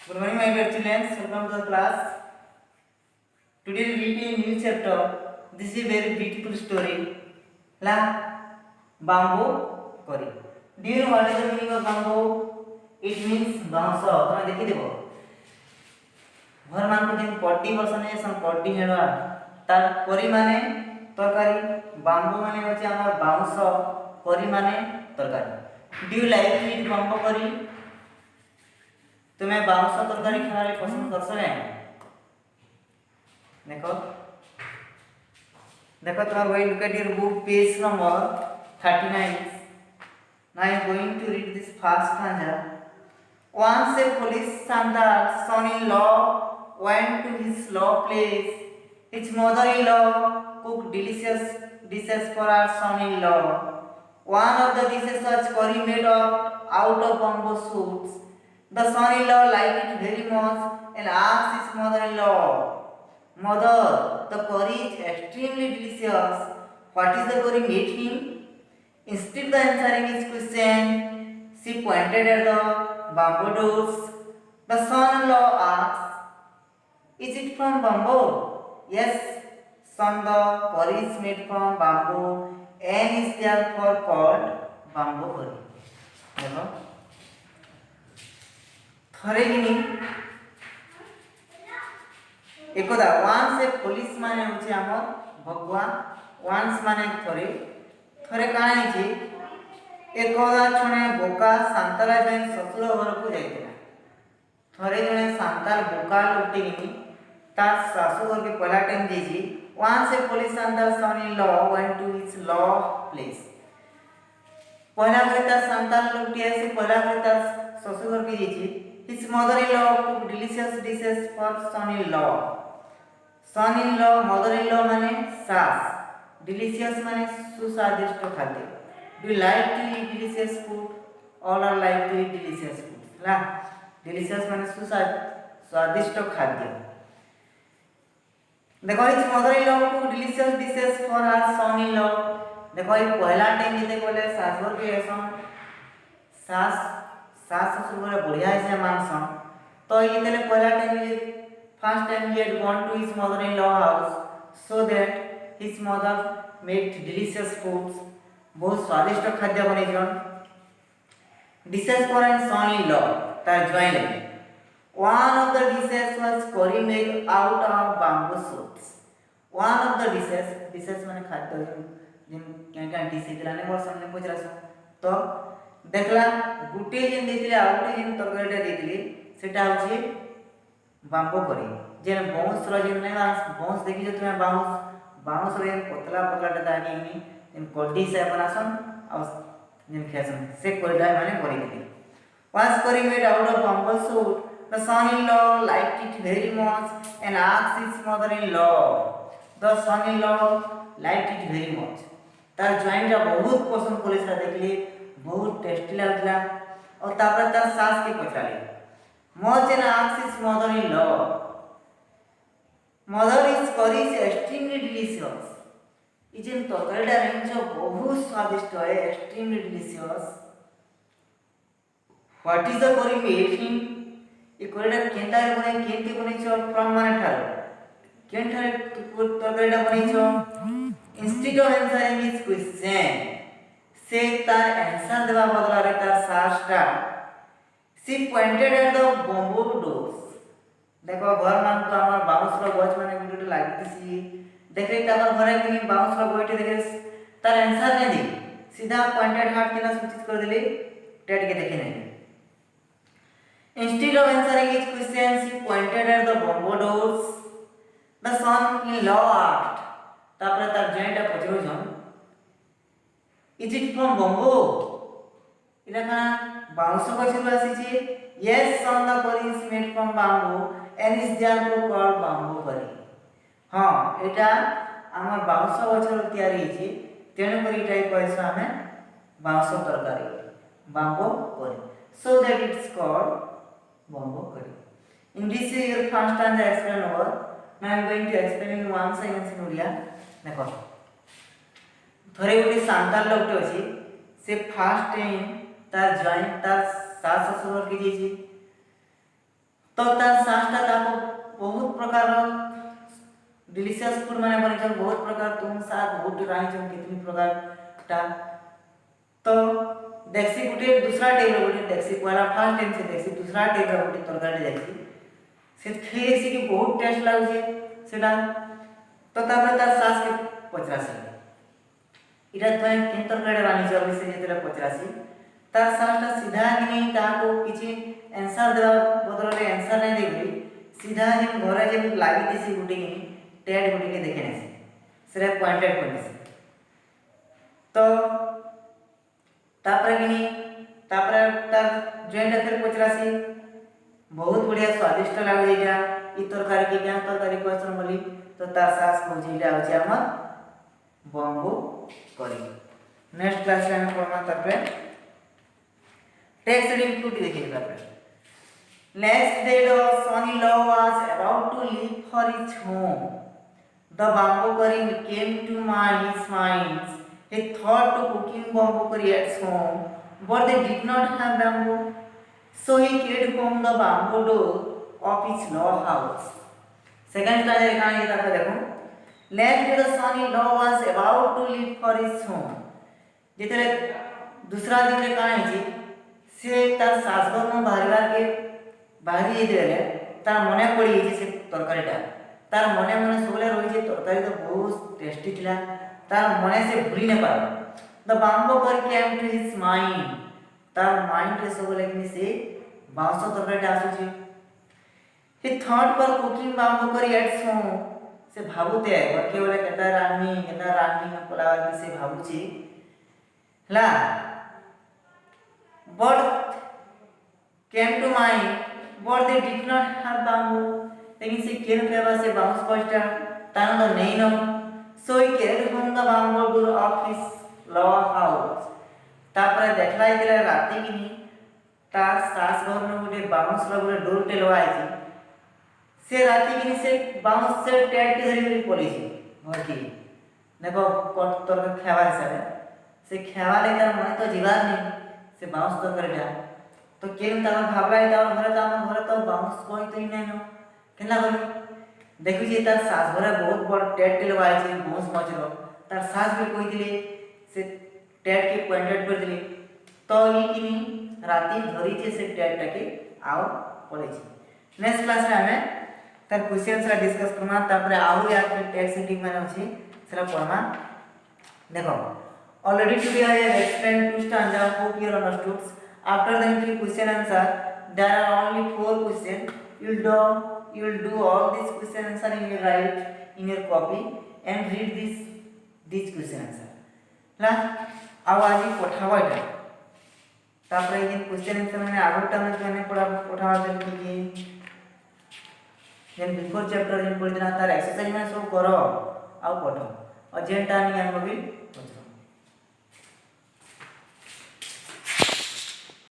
Good morning, my dear children. Welcome to the class. Today we read a new chapter. This is a very beautiful story. La bamboo kori. Do you know what is the meaning of bamboo? It means बांस. तुम्हें देखी देखो. घर मान को दिन 40% है सम 40 हेडवा. तार करी माने तरकारी. bamboo माने होचे हमर बांस. करी माने तरकारी. Do you like to eat bamboo करी? तुम्हें बांस तरकारी खाने पसंद करसो है? देखो देखो तुम्हारा वही look at your book page number 39. Now I am going to read this fast stanza. Once a police sandar's son-in-law went to his law place. His mother-in-law cooked delicious dishes for her son-in-law. One of the dishes was curry made out of bamboo shoots. The son-in-law liked it very much and asked his mother-in-law, "Mother, the curry is extremely delicious. What is the curry made in?" Instead of answering his question, she pointed at the bamboo doors. The son-in-law asked, "Is it from bamboo?" "Yes, son, the curry is made from bamboo and is therefore called bamboo curry." देखो थरे किनी एकदा वांस a police माने होचे हमर भगवान वांस माने थरे थरे काना हिची एकदा छणे बोका सांतला जाय ससुर घर को जाइतिला थरे जणे सांताल बोका लुटी किनी ता सासु घर के पहला टाइम देजी once a police Santal son in law went to his law place पहला करता सांताल लुटी ऐसे पहला करता ससुर घर के जेजी his mother-in-law cooked delicious dishes for son-in-law. Son-in-law, mother-in-law माने सास. Delicious माने सुस्वादिष्ट खाद्य. Do you like to eat delicious food? All are like to eat delicious food. La delicious माने सुस्वादिष्ट खाद्य. देखो his mother-in-law cooked delicious dishes for her son-in-law. देखो ये पहला टाइम ये बोले सास घर के ऐसा सास सास ससुर घर बढ़िया से मानसन तो ये तेले पहला टाइम ये first time he had gone to his mother-in-law house so that his mother made delicious foods बहुत स्वादिष्ट खाद्य बने जन dishes for his son-in-law तार ज्वाइन लगे one of the dishes was curry made out of bamboo shoots one of the dishes माने खाद्य जिन क्या डिश इतलाने मोर सामने पूछ रहा तो देखला गुटे जेन देतिले आउटे जेन तरकारीटा देतिले सेटा होची बांबो करी जेन बाउंस रो जेन नै बाउंस देखि जे तुमे बाउंस रे पतला पतला दानी नि जेन कोडी से बनासन आ जेन खेसन से कोडा माने करी दिली was curry made out of bamboo shoot the son-in-law liked it very much and asked his mother-in-law the son-in-law liked it very much तार ज्वाइन जा बहुत पसंद कोले सा देखली बहुत टेस्टी लगला और तापर तार सास के पचाली much and asks his mother in law mother is curry is extremely delicious इजेन तरकारीटा रेंज बहुत स्वादिष्ट है extremely delicious what is the curry made in a करीटा केंता रे बने केंती बने छ फ्रॉम माने ठार केंता रे तरकारीटा बने छ instead of answering his question से तार आंसर देवा बदला रे तार सासटा she pointed at the bamboo doors देखो घर मान तो हमर बाउंस रो गछ माने गुटे लागतिसी देखै तार घरे कि बाउंस रो गइटे देखे तार आंसर नै दी सीधा पॉइंटेड हार्ट केना सूचित कर देली टेट के देखे नै instead of answering his question she pointed at the bamboo doors the son in law asked तापर तार जॉइंटा पछरो जन Is it from bamboo? इला का बाउंस कछलु आसी yes son the curry is made from bamboo and is therefore called bamboo curry हां एटा हमर bounce कछलु तयारी छि तेनु करी टाइप कहैस हमें बाउंस तरकारी bamboo curry so that it's called bamboo curry in this your first time I explain over now I am going to explain in one sentence in Odia देखो थरे गोटे सांताल लोकटे अछि से फर्स्ट टाइम तार join तार सास ससुर के जेछि तो तार सासटा ताको बहुत प्रकार डिलीशियस फूड माने बनिछन बहुत प्रकार तुम साग बहुत राहिछन कितनी प्रकार टा तो देखसी गुटे दूसरा टाइप रो गुटे देखसी पहला फर्स्ट टाइम से देखसी दूसरा टाइप रो गुटे तरकारी देखसी से खेसी कि बहुत टेस्ट लागुछे सेटा तो तापर तार सास के पचरासी इटा तो केन तरकारी रानी जब से जेतेला पचरासी तार सासटा सीधा कि ताको किछि आंसर देवा बदलले आंसर नै देबी सीधा जे घरे जे लागि दिसी गुटे कि टेड गुटे के देखे नेसी सेरा पॉइंटेड करनेसी तो तापर कि तापर तार जॉइंट फिर पचरासी बहुत बढ़िया स्वादिष्ट लागे जेटा ई तरकारी के क्या तरकारी क्वेश्चन बोली तो तार सास को जेटा होचे हमर बंबू करी नेक्स्ट क्लास में हम पढ़ना तापर टेक्स्ट रीडिंग टू देखिए तापर Next day the son-in-law was about to leave for his home. The bamboo curry came to his mind. He thought to cooking bamboo curry at home, but they did not have bamboo. So he carried home the bamboo door of his law house. Second stanza कहानी ये ताकि देखो. Next day the son-in-law was about to leave for his home. जितने दूसरा दिन रे कहानी जी से तार सासघर में बाहरी देले तार मने पड़ी से तरकारीटा तार मने मने सबले रही जे तरकारी तो बहुत टेस्टी थिला तार मने से भूली न पार द बाम्बो कर केम टू हिज माइंड तार माइंड रे सबले कि से बांस तरकारीटा आसु छी ही थॉट पर कुकिंग बाम्बो कर एट होम से भाबुते बके बोले केता रानी न पलावा कि से भाबु छी हला but came to mind but they did not have bamboo लेकिन से केन पेवा से बांस पस्टा तान तो नहीं no so he carried home the bamboo door of his law house तापर देखलाई दिले राती किनी तार सास घर में गुटे बांस रो गुटे डोर टे लवाई छी से राती किनी से बांस से टेट के धरी पड़ी छी घर की देखो कोट तोर खेवा हिसाब से खेवा ले तार मन तो जीवार नहीं से बांस तो कर जा तो केन तार भाबलाई तार घरे तो बाउंस कोई तो नै नो केना बोली देखु जे तार सास घरे बहुत बड़ टेट टेलवाई छै बाउंस मचरो तार सास भी कोई दिले से टेट के पॉइंटेड कर दिले तो ई किनी राती धरी जे से टेट के आओ पड़े छै नेक्स्ट क्लास में हमें तार क्वेश्चन से डिस्कस करना तापर आउ या टेट सेटिंग माने अछि सेरा पढ़ना देखो already today I have explained two standard hope you understood After the three question answer, there are only 4 questions. You will do all these question answer in your right in your copy and read these question answer. ला आवाज पठावा এটা তারপরে এই question answer মানে আগরটা মানে পঠাवा দেন কি then before chapter in पढ़िना तार exercise में सब करो आउ पठो और जेंटा नहीं हम भी